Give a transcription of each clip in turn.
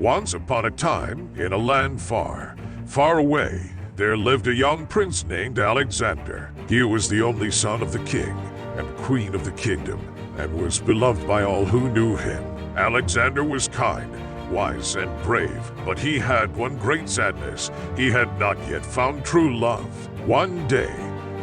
Once upon a time, in a land far, far away, there lived a young prince named Alexander. He was the only son of the king and queen of the kingdom, and was beloved by all who knew him. Alexander was kind, wise, and brave, but he had one great sadness. He had not yet found true love. One day,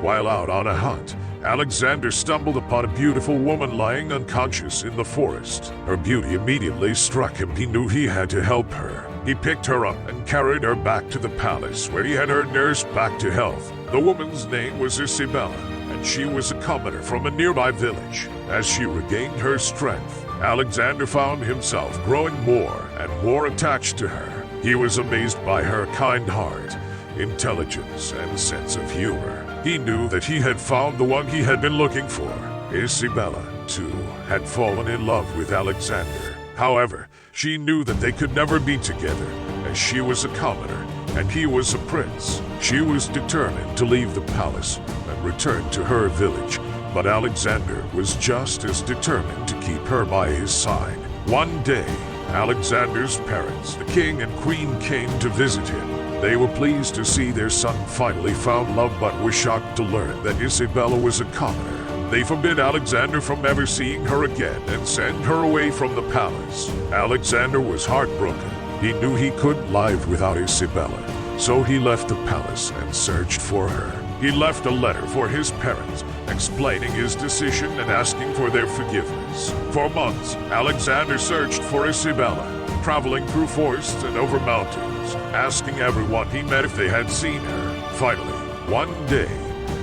while out on a hunt, Alexander stumbled upon a beautiful woman lying unconscious in the forest. Her beauty immediately struck him. He knew he had to help her. He picked her up and carried her back to the palace, where he had her nursed back to health. The woman's name was Isabella, and she was a commoner from a nearby village. As she regained her strength, Alexander found himself growing more and more attached to her. He was amazed by her kind heart, intelligence, and sense of humor. He knew that he had found the one he had been looking for. Isabella, too, had fallen in love with Alexander. However, she knew that they could never be together, as she was a commoner and he was a prince. She was determined to leave the palace and return to her village, but Alexander was just as determined to keep her by his side. One day, Alexander's parents, the king and queen, came to visit him. They were pleased to see their son finally found love, but were shocked to learn that Isabella was a commoner. They forbid Alexander from ever seeing her again and sent her away from the palace. Alexander was heartbroken. He knew he couldn't live without Isabella, so he left the palace and searched for her. He left a letter for his parents, explaining his decision and asking for their forgiveness. For months, Alexander searched for Isabella, traveling through forests and over mountains, asking everyone he met if they had seen her. Finally, one day,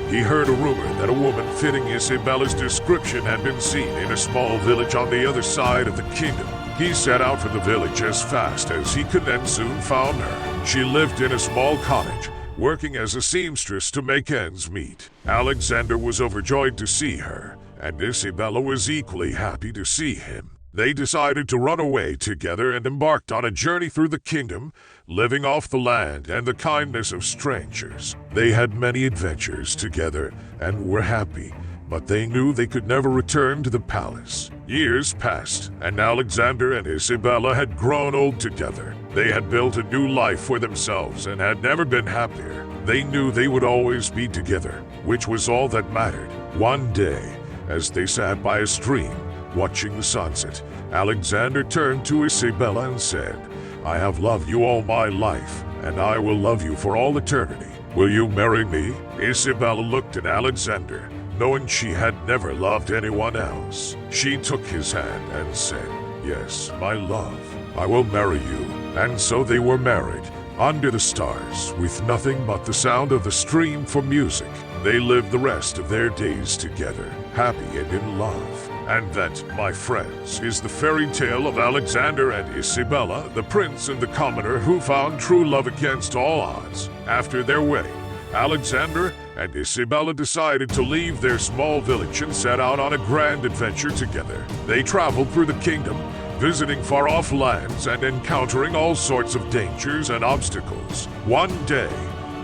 he heard a rumor that a woman fitting Isabella's description had been seen in a small village on the other side of the kingdom. He set out for the village as fast as he could and soon found her. She lived in a small cottage, working as a seamstress to make ends meet. Alexander was overjoyed to see her, and Isabella was equally happy to see him. They decided to run away together and embarked on a journey through the kingdom, living off the land and the kindness of strangers. They had many adventures together and were happy, but they knew they could never return to the palace. Years passed, and Alexander and Isabella had grown old together. They had built a new life for themselves and had never been happier. They knew they would always be together, which was all that mattered. One day, as they sat by a stream, watching the sunset, Alexander turned to Isabella and said, "I have loved you all my life, and I will love you for all eternity. Will you marry me?" Isabella looked at Alexander, knowing she had never loved anyone else. She took his hand and said, "Yes, my love, I will marry you." And so they were married, under the stars, with nothing but the sound of the stream for music. They lived the rest of their days together, happy and in love. And that, my friends, is the fairy tale of Alexander and Isabella, the prince and the commoner who found true love against all odds. After their wedding, Alexander and Isabella decided to leave their small village and set out on a grand adventure together. They traveled through the kingdom, visiting far-off lands and encountering all sorts of dangers and obstacles. One day,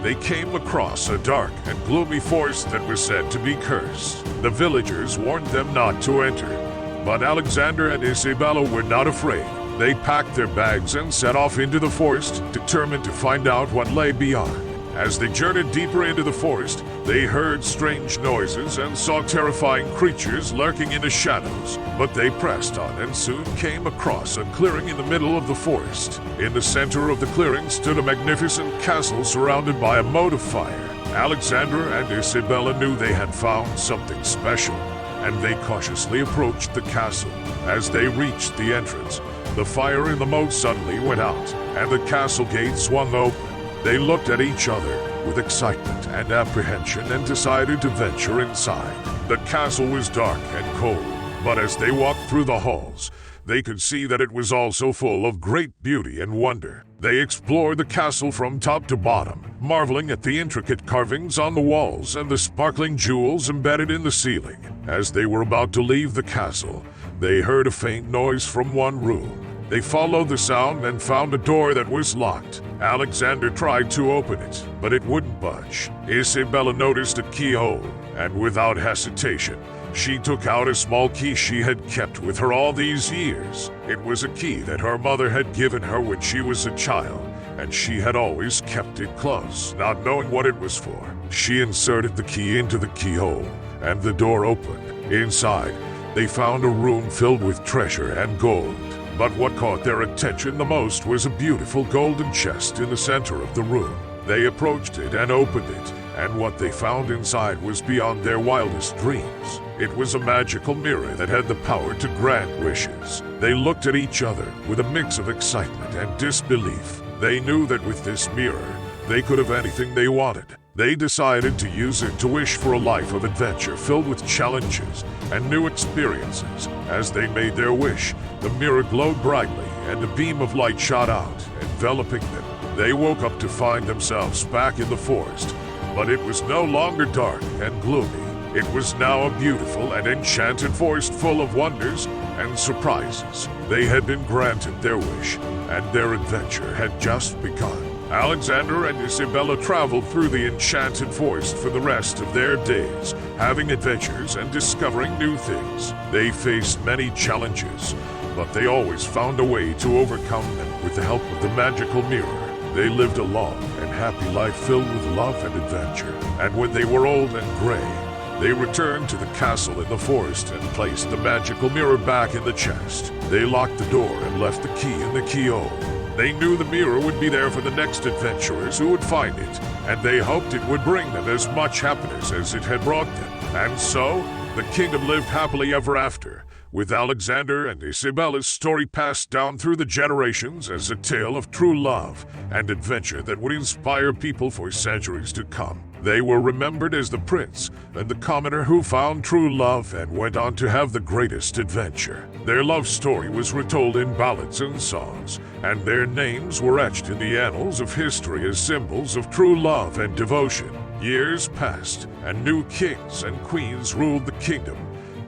they came across a dark and gloomy forest that was said to be cursed. The villagers warned them not to enter, but Alexander and Isabella were not afraid. They packed their bags and set off into the forest, determined to find out what lay beyond. As they journeyed deeper into the forest, they heard strange noises and saw terrifying creatures lurking in the shadows. But they pressed on and soon came across a clearing in the middle of the forest. In the center of the clearing stood a magnificent castle surrounded by a moat of fire. Alexander and Isabella knew they had found something special, and they cautiously approached the castle. As they reached the entrance, the fire in the moat suddenly went out, and the castle gate swung open. They looked at each other with excitement and apprehension and decided to venture inside. The castle was dark and cold, but as they walked through the halls, they could see that it was also full of great beauty and wonder. They explored the castle from top to bottom, marveling at the intricate carvings on the walls and the sparkling jewels embedded in the ceiling. As they were about to leave the castle, they heard a faint noise from one room. They followed the sound and found a door that was locked. Alexander tried to open it, but it wouldn't budge. Isabella noticed a keyhole, and without hesitation, She took out a small key she had kept with her all these years. It was a key that her mother had given her when she was a child, and she had always kept it close, not knowing what it was for. She inserted the key into the keyhole, and the door opened. Inside, they found a room filled with treasure and gold. But what caught their attention the most was a beautiful golden chest in the center of the room. They approached it and opened it, and what they found inside was beyond their wildest dreams. It was a magical mirror that had the power to grant wishes. They looked at each other with a mix of excitement and disbelief. They knew that with this mirror, they could have anything they wanted. They decided to use it to wish for a life of adventure filled with challenges and new experiences. As they made their wish, the mirror glowed brightly and a beam of light shot out, enveloping them. They woke up to find themselves back in the forest, but it was no longer dark and gloomy. It was now a beautiful and enchanted forest full of wonders and surprises. They had been granted their wish, and their adventure had just begun. Alexander and Isabella traveled through the Enchanted Forest for the rest of their days, having adventures and discovering new things. They faced many challenges, but they always found a way to overcome them with the help of the magical mirror. They lived a long and happy life filled with love and adventure. And when they were old and gray, they returned to the castle in the forest and placed the magical mirror back in the chest. They locked the door and left the key in the keyhole. They knew the mirror would be there for the next adventurers who would find it, and they hoped it would bring them as much happiness as it had brought them. And so, the kingdom lived happily ever after, with Alexander and Isabella's story passed down through the generations as a tale of true love and adventure that would inspire people for centuries to come. They were remembered as the prince and the commoner who found true love and went on to have the greatest adventure. Their love story was retold in ballads and songs, and their names were etched in the annals of history as symbols of true love and devotion. Years passed, and new kings and queens ruled the kingdom.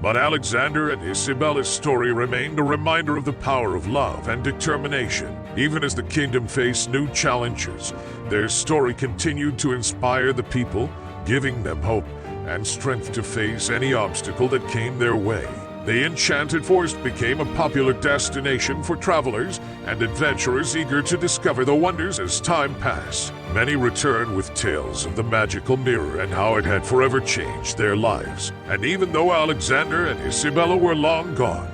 But Alexander and Isabella's story remained a reminder of the power of love and determination. Even as the kingdom faced new challenges, their story continued to inspire the people, giving them hope and strength to face any obstacle that came their way. The Enchanted Forest became a popular destination for travelers and adventurers eager to discover the wonders as time passed. Many returned with tales of the magical mirror and how it had forever changed their lives. And even though Alexander and Isabella were long gone,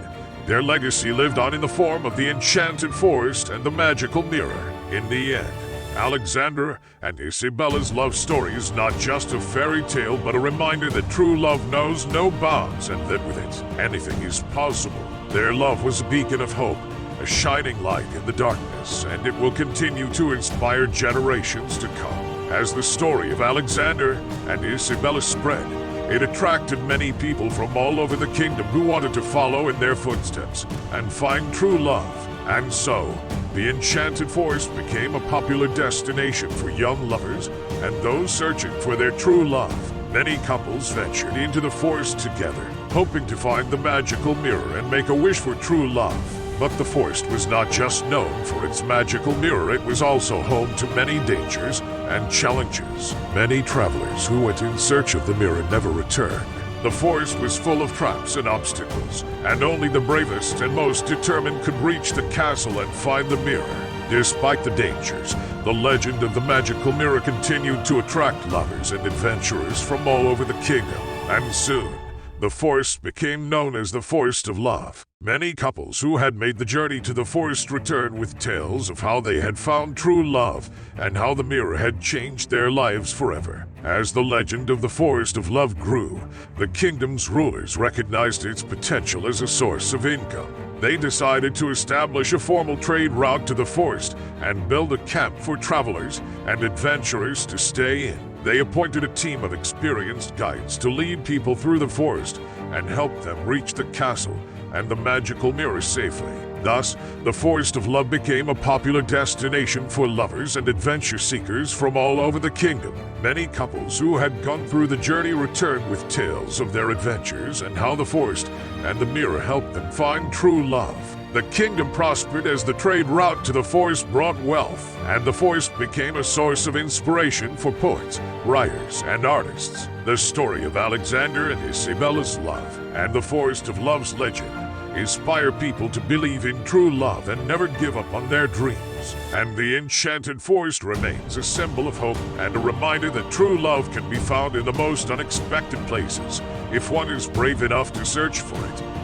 their legacy lived on in the form of the Enchanted Forest and the magical mirror. In the end, Alexander and Isabella's love story is not just a fairy tale, but a reminder that true love knows no bounds and that with it, anything is possible. Their love was a beacon of hope, a shining light in the darkness, and it will continue to inspire generations to come. As the story of Alexander and Isabella spread, it attracted many people from all over the kingdom who wanted to follow in their footsteps and find true love. And so, the Enchanted Forest became a popular destination for young lovers and those searching for their true love. Many couples ventured into the forest together, hoping to find the magical mirror and make a wish for true love. But the forest was not just known for its magical mirror, it was also home to many dangers and challenges. Many travelers who went in search of the mirror never returned. The forest was full of traps and obstacles, and only the bravest and most determined could reach the castle and find the mirror. Despite the dangers, the legend of the magical mirror continued to attract lovers and adventurers from all over the kingdom, and soon, the forest became known as the Forest of Love. Many couples who had made the journey to the forest returned with tales of how they had found true love and how the mirror had changed their lives forever. As the legend of the Forest of Love grew, the kingdom's rulers recognized its potential as a source of income. They decided to establish a formal trade route to the forest and build a camp for travelers and adventurers to stay in. They appointed a team of experienced guides to lead people through the forest and help them reach the castle and the magical mirror safely. Thus, the Forest of Love became a popular destination for lovers and adventure seekers from all over the kingdom. Many couples who had gone through the journey returned with tales of their adventures and how the forest and the mirror helped them find true love. The kingdom prospered as the trade route to the forest brought wealth, and the forest became a source of inspiration for poets, writers, and artists. The story of Alexander and Isabella's love, and the Forest of Love's legend, inspire people to believe in true love and never give up on their dreams. And the Enchanted Forest remains a symbol of hope and a reminder that true love can be found in the most unexpected places, if one is brave enough to search for it.